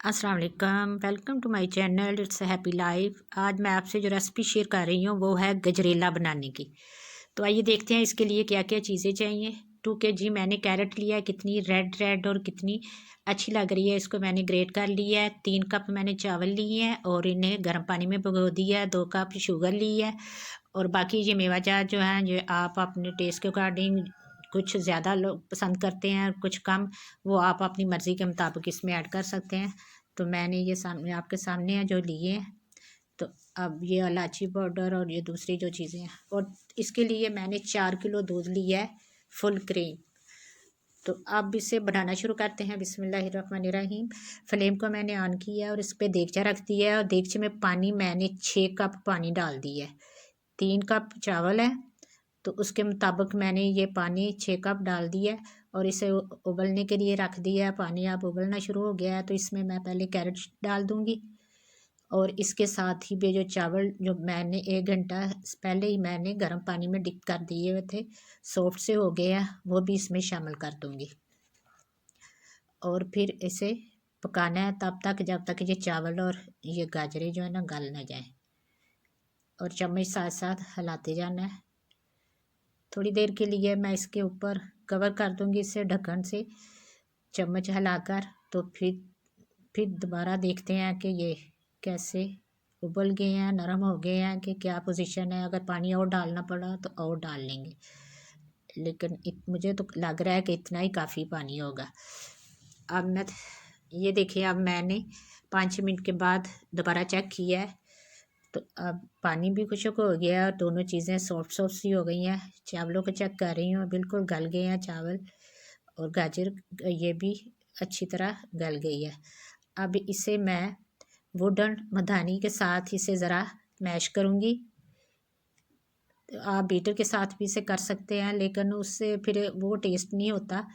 अस्सलाम वालेकुम, welcome to my channel it's happy life. आज मैं आपसे जो रेसिपी शेयर कर रही हूँ वो है गजरेला बनाने की। तो आइए देखते हैं इसके लिए क्या क्या चीज़ें चाहिए। 2 kg मैंने कैरेट लिया है, कितनी रेड रेड और कितनी अच्छी लग रही है इसको मैंने ग्रेट कर लिया है। 3 कप मैंने चावल लिए हैं और इन्हें गर्म पानी में भिगो दिया है। 2 कप शुगर ली है और बाकी ये मेवा जात जो है जो आप अपने टेस्ट के अकॉर्डिंग, कुछ ज़्यादा लोग पसंद करते हैं कुछ कम, वो आप अपनी मर्ज़ी के मुताबिक इसमें ऐड कर सकते हैं। तो मैंने ये सामने आपके सामने है जो लिए हैं। तो अब ये इलायची पाउडर और ये दूसरी जो चीज़ें हैं, और इसके लिए मैंने 4 किलो दूध लिया है फुल क्रीम। तो अब इसे बनाना शुरू करते हैं। बिस्मिल्लाहिर्रहमानिर्रहीम। फ्लेम को मैंने ऑन किया और इस पर देगचा रख दिया है और देगचे में पानी मैंने 6 कप पानी डाल दिया है। 3 कप चावल है तो उसके मुताबिक मैंने ये पानी 6 कप डाल दिया है और इसे उबलने के लिए रख दिया है। पानी अब उबलना शुरू हो गया है तो इसमें मैं पहले कैरेट डाल दूँगी और इसके साथ ही भी जो चावल जो मैंने 1 घंटा पहले ही मैंने गर्म पानी में डिप कर दिए हुए थे, सॉफ्ट से हो गए हैं, वो भी इसमें शामिल कर दूँगी। और फिर इसे पकाना है तब तक जब तक ये चावल और ये गाजरें जो है ना गल ना जाए, और चम्मच साथ साथ हिलाते जाना है। थोड़ी देर के लिए मैं इसके ऊपर कवर कर दूंगी इसे ढक्कन से चम्मच हिलाकर। तो फिर दोबारा देखते हैं कि ये कैसे उबल गए हैं, नरम हो गए हैं कि क्या पोजीशन है। अगर पानी और डालना पड़ा तो और डाल लेंगे, लेकिन मुझे तो लग रहा है कि इतना ही काफ़ी पानी होगा। अब मैं ये देखिए, अब मैंने 5-6 मिनट के बाद दोबारा चेक किया है तो अब पानी भी खुश्क हो गया है और दोनों चीज़ें सॉफ्ट सॉफ्ट सी हो गई हैं। चावलों को चेक कर रही हूँ, बिल्कुल गल गए हैं चावल और गाजर, ये भी अच्छी तरह गल गई है। अब इसे मैं वुडन मधानी के साथ इसे ज़रा मैश करूँगी। तो आप बीटर के साथ भी इसे कर सकते हैं, लेकिन उससे फिर वो टेस्ट नहीं होता।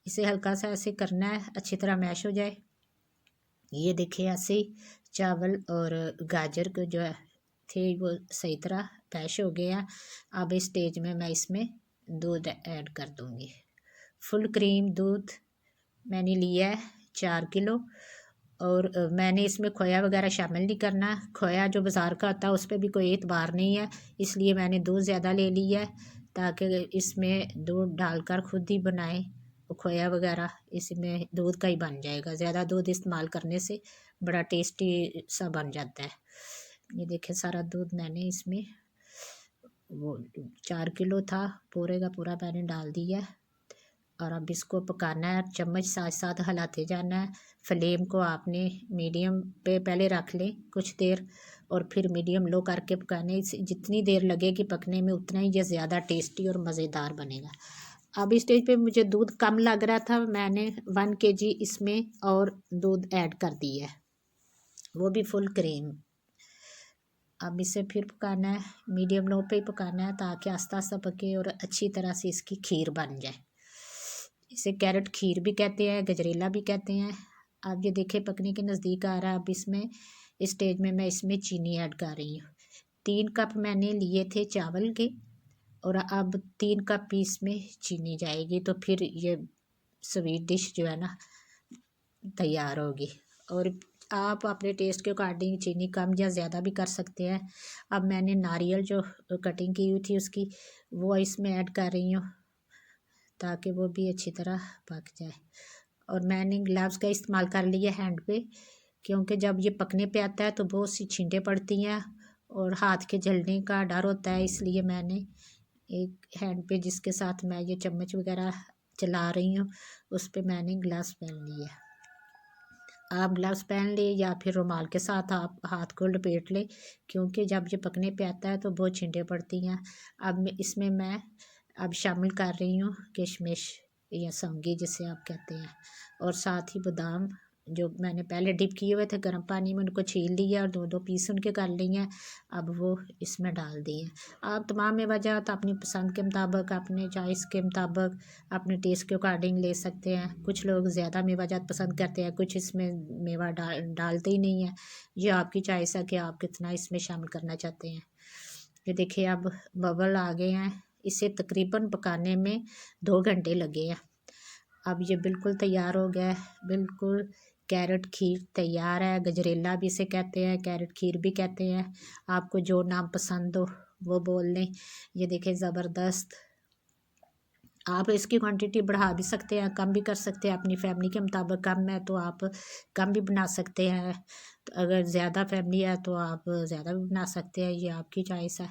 इसे हल्का सा ऐसे करना है, अच्छी तरह मैश हो जाए। ये देखिए ऐसे ही चावल और गाजर को जो है थे वो सही तरह मैश हो गया। अब इस स्टेज में मैं इसमें दूध ऐड कर दूँगी। फुल क्रीम दूध मैंने लिया है 4 किलो, और मैंने इसमें खोया वगैरह शामिल नहीं करना। खोया जो बाज़ार का होता है उस पर भी कोई एतबार नहीं है, इसलिए मैंने दूध ज़्यादा ले लिया है ताकि इसमें दूध डालकर खुद ही बनाए। खोया वगैरह इसमें दूध का ही बन जाएगा, ज़्यादा दूध इस्तेमाल करने से बड़ा टेस्टी सा बन जाता है। ये देखिए सारा दूध मैंने इसमें, वो 4 किलो था, पूरे का पूरा मैंने डाल दिया है। और अब इसको पकाना है, चम्मच साथ साथ हिलाते जाना है। फ्लेम को आपने मीडियम पे पहले रख लें कुछ देर और फिर मीडियम लो करके पकाने। जितनी देर लगेगी पकने में उतना ही ये ज़्यादा टेस्टी और मज़ेदार बनेगा। अब इस स्टेज पे मुझे दूध कम लग रहा था, मैंने 1 kg इसमें और दूध ऐड कर दिया है, वो भी फुल क्रीम। अब इसे फिर पकाना है, मीडियम लो पे ही पकाना है ताकि आस्ता आस्ता पके और अच्छी तरह से इसकी खीर बन जाए। इसे कैरेट खीर भी कहते हैं, गजरेला भी कहते हैं। अब ये देखे पकने के नज़दीक आ रहा है। अब इसमें इस स्टेज में मैं इसमें चीनी ऐड कर रही हूँ। 3 कप मैंने लिए थे चावल के और अब 3 कप इसमें चीनी जाएगी, तो फिर ये स्वीट डिश जो है ना तैयार होगी। और आप अपने टेस्ट के अकॉर्डिंग चीनी कम या ज़्यादा भी कर सकते हैं। अब मैंने नारियल जो कटिंग की हुई थी उसकी, वो इसमें ऐड कर रही हूँ ताकि वो भी अच्छी तरह पक जाए। और मैंने ग्लव्स का इस्तेमाल कर लिया हैंड पे, क्योंकि जब ये पकने पे आता है तो बहुत सी छींटे पड़ती हैं और हाथ के जलने का डर होता है, इसलिए मैंने एक हैंड पे जिसके साथ मैं ये चम्मच वगैरह चला रही हूँ उस पर मैंने ग्लव्स पहन लिए। आप ग्लव्स पहन ले या फिर रुमाल के साथ आप हाथ को लपेट ले, क्योंकि जब ये पकने पे आता है तो बहुत छींटे पड़ती हैं। अब इसमें मैं अब शामिल कर रही हूँ किशमिश या सौंगी जिसे आप कहते हैं, और साथ ही बादाम जो मैंने पहले डिप किए हुए थे गर्म पानी में, उनको छील लिया और 2-2 पीस उनके कर लिए हैं। अब वो इसमें डाल दिए। आप तमाम मेवाजात अपनी पसंद के मुताबिक, अपने चॉइस के मुताबिक, अपने टेस्ट के अकॉर्डिंग ले सकते हैं। कुछ लोग ज़्यादा मेवाजात पसंद करते हैं, कुछ इसमें मेवा डालते ही नहीं है। ये आपकी चॉइस है कि आप कितना इसमें शामिल करना चाहते हैं। ये देखिए अब बबल आ गए हैं। इसे तकरीबन पकाने में 2 घंटे लगे हैं। अब ये बिल्कुल तैयार हो गया है, बिल्कुल कैरेट खीर तैयार है। गजरेला भी इसे कहते हैं, कैरेट खीर भी कहते हैं। आपको जो नाम पसंद हो वो बोल लें। ये देखें ज़बरदस्त। आप इसकी क्वांटिटी बढ़ा भी सकते हैं, कम भी कर सकते हैं अपनी फैमिली के मुताबिक। कम है तो आप कम भी बना सकते हैं, तो अगर ज़्यादा फैमिली है तो आप ज़्यादा भी बना सकते हैं, ये आपकी चॉइस है।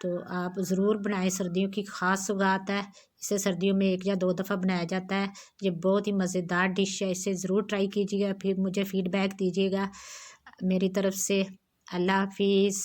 तो आप ज़रूर बनाएं, सर्दियों की ख़ास सौगात है। इसे सर्दियों में 1 या 2 दफ़ा बनाया जाता है। ये बहुत ही मज़ेदार डिश है, इसे ज़रूर ट्राई कीजिएगा, फिर मुझे फ़ीडबैक दीजिएगा। मेरी तरफ से अल्लाह हाफिज़।